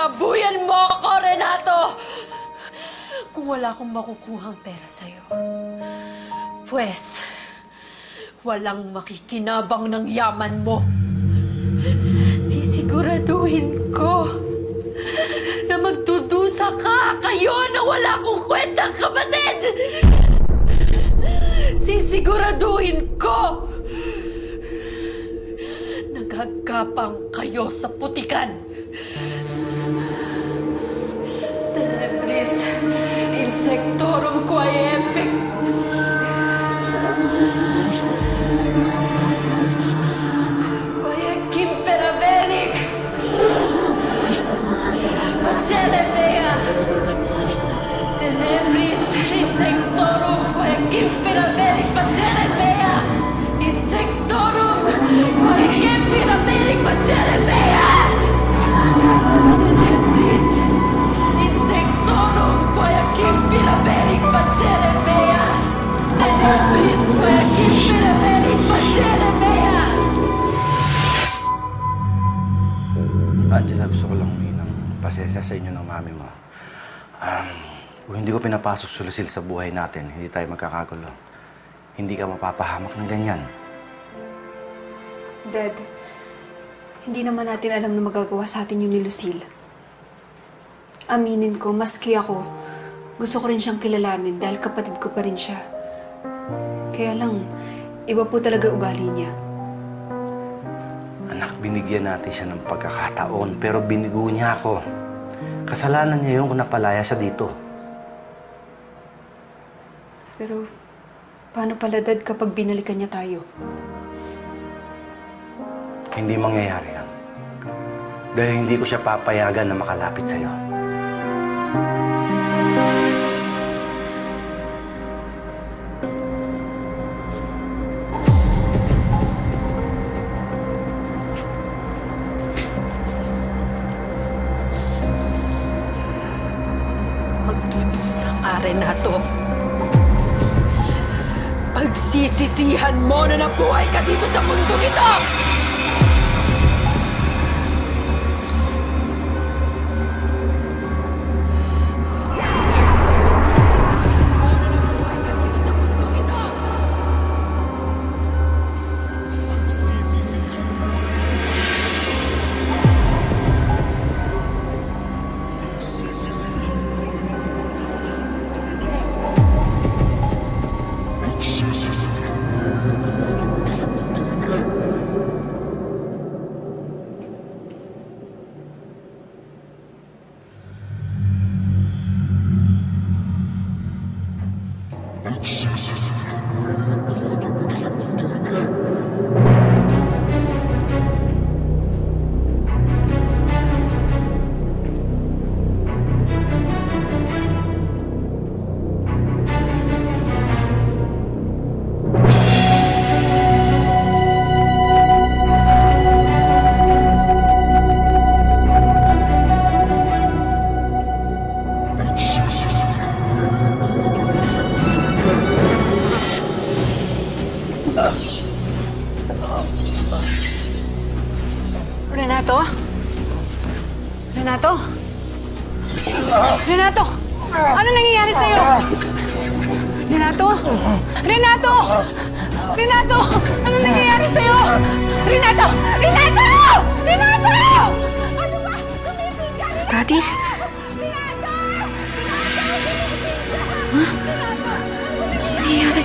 Abuyan mo ako, Renato! Kung wala akong makukuhang pera sa'yo, pues, walang makikinabang ng yaman mo. Sisiguraduhin ko na magdudusa kayo na wala akong kwentang kapatid! Sisiguraduhin ko naghagkapang kayo sa putikan. Tenebris insectorum quae epic. Quae kimperaveric. Facere mea. Tenebris insectorum quae kimperaveric. Facere mea. Insectorum quae kimperaveric. Facere mea. Tenebris insectorum quae kimperaveric. Facere mea. Tenebris quae kimperaveric. Facere mea. Angela, gusto ko lang humingi ng pasensya sa inyo ng mami mo. Kung hindi ko pinapasok si Lucille sa buhay natin, hindi tayo magkakagulo. Hindi ka mapapahamak ng ganyan. Dad, hindi naman natin alam na magagawa sa atin yun ni Lucille. Aminin ko, maski ako, gusto ko rin siyang kilalanin dahil kapatid ko pa rin siya. Kaya lang, iba po talaga ugali niya. Anak, binigyan natin siya ng pagkakataon, pero binigo niya ako. Kasalanan niya yung kung napalaya siya dito. Pero, paano pala, Dad, kapag binalikan niya tayo? Hindi mangyayari yan. Dahil hindi ko siya papayagan na makalapit sa'yo. Magdudusa ka, Renato. Pagsisisihan mo na nabuhay ka dito sa mundong ito! Renato? Renato? Renato! Ano nangyayari sa'yo? Renato? Renato! Renato! Ano nangyayari sa'yo? Renato! Renato! Renato! Ano ba? Gumising ka! Daddy? Renato! Huh? Ano nangyayari?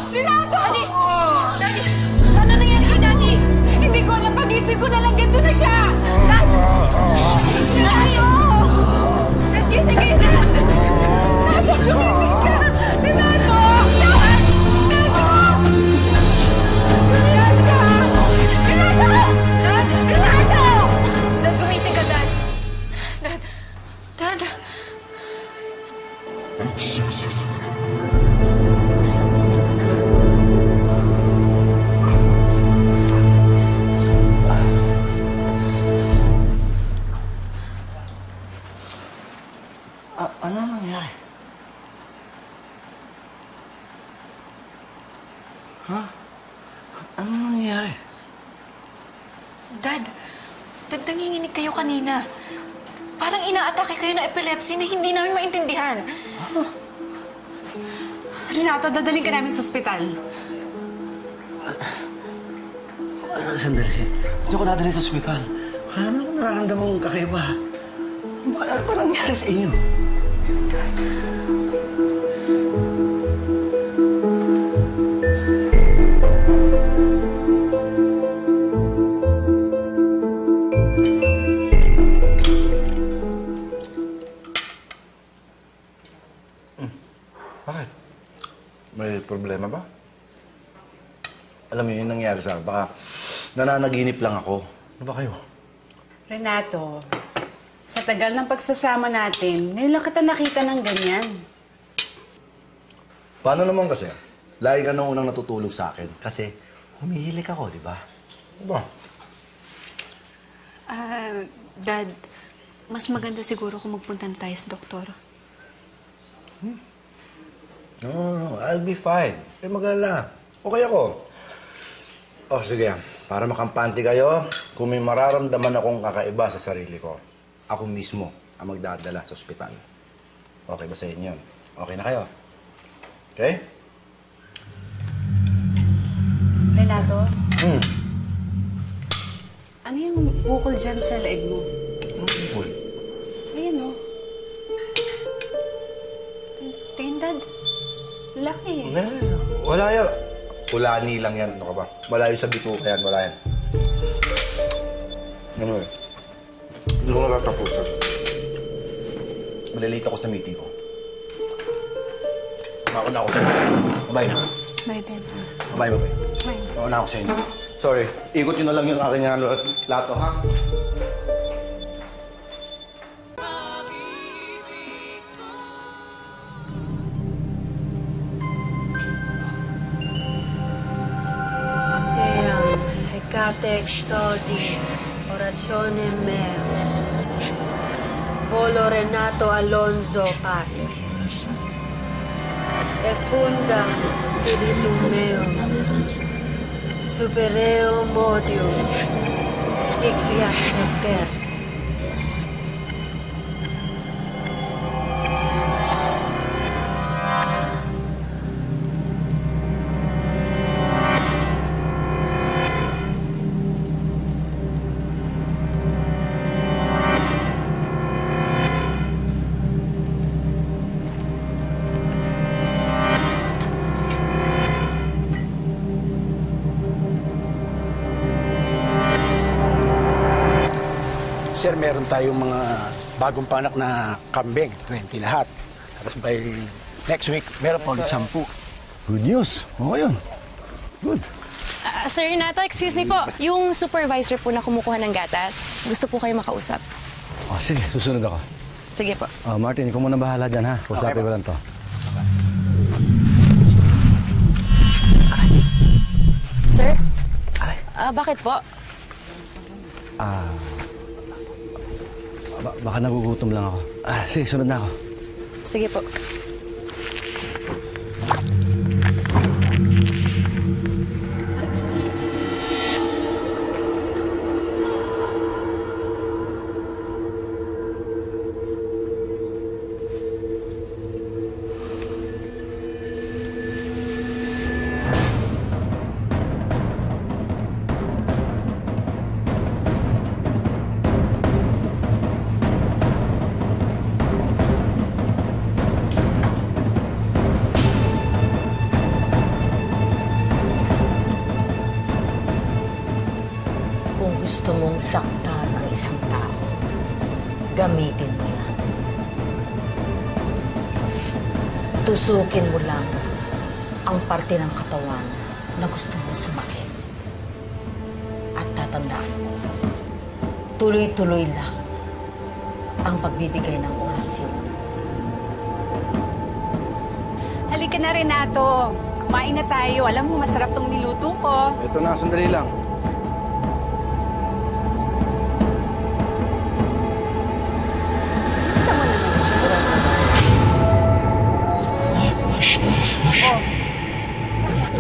Renato! Daddy! Ano nangyari kay Daddy? Hindi ko alam. Pag-isip ko na lang ganito na siya. Dad! Renato! Dad, gising kayo, Dad! Dad, gumising ka! Renato! Dad! Renato! Renato! Dad! Renato! Dad, gumising ka, Dad! Dad! Dad! Ha? Ano nangyayari? Dad, nanginginig kayo kanina. Parang inaatake kayo ng epilepsy na hindi namin maintindihan. Renato, dadaling ka namin sa ospital. Sandali. Hindi ako dadalhin sa ospital. Wala naman akong nararamdamang kakaiba. Ano ba nangyari sa inyo? Bakit? May problema ba? Alam mo yun nangyari sa akin. Baka nananaginip lang ako. Ano ba kayo? Renato, sa tagal ng pagsasama natin, nila kita nakita ng ganyan. Paano naman kasi? Lagi ka nang unang natutulog sa akin. Kasi humihilik ako, di ba? Ano ba? Dad, mas maganda siguro kung magpunta na tayo sa doktor. No, I'll be fine. Kaya mag-alala. Okay ako. Oh, sige. Para makampante kayo, kung may mararamdaman akong kakaiba sa sarili ko, ako mismo ang magdadala sa ospital. Okay ba sa inyo? Okay na kayo? Okay? Renato? Ano yung bukol dyan sa leeg mo? Cool. Ayan, oh. Tingin, Dad. Laki. Wala yan. Ulani lang yan. Ano ka ba? Wala yung sa bituka yan. Wala yan. Ano eh? Hindi ko natatapusan. Malalate ako sa meeting ko. Mauna ako sa inyo. Bye na. Bye, Dad. Bye. Bye. Mauna ako sa inyo. Sorry. Ikot nyo na lang yung aking lato, ha? Hecatex Sodi, orazione meo. Volo Renato Alonso Pati. E funda spiritum meo. Supereo modium. Sic fiat semper. Sir, meron tayong mga bagong panak na kambing, 20 lahat. Tapos by next week, meron pa ulit 10. Good news. Okay yun. Good. Sir Renato, excuse me po. Yung supervisor po na kumukuha ng gatas, gusto po kayo makausap. Oh, sige, susunod ako. Sige po. Martin, ikaw muna bahala dyan, ha? Usapin ko lang to. Sir? Bakit po? Baka nagugutom lang ako. Sige, sunod na ako. Sige po. Gusto mong saktan ang isang tao, gamitin mo yan. Tusukin mo lang ang parte ng katawan na gusto mong sumakit. At tatandaan mo, tuloy-tuloy lang ang pagbibigay ng orasyon. Halika na, Renato. Kumain na tayo. Alam mo, masarap tong niluto ko. Ito na, sandali lang. Isa mo naman siya. Oh. Bakit?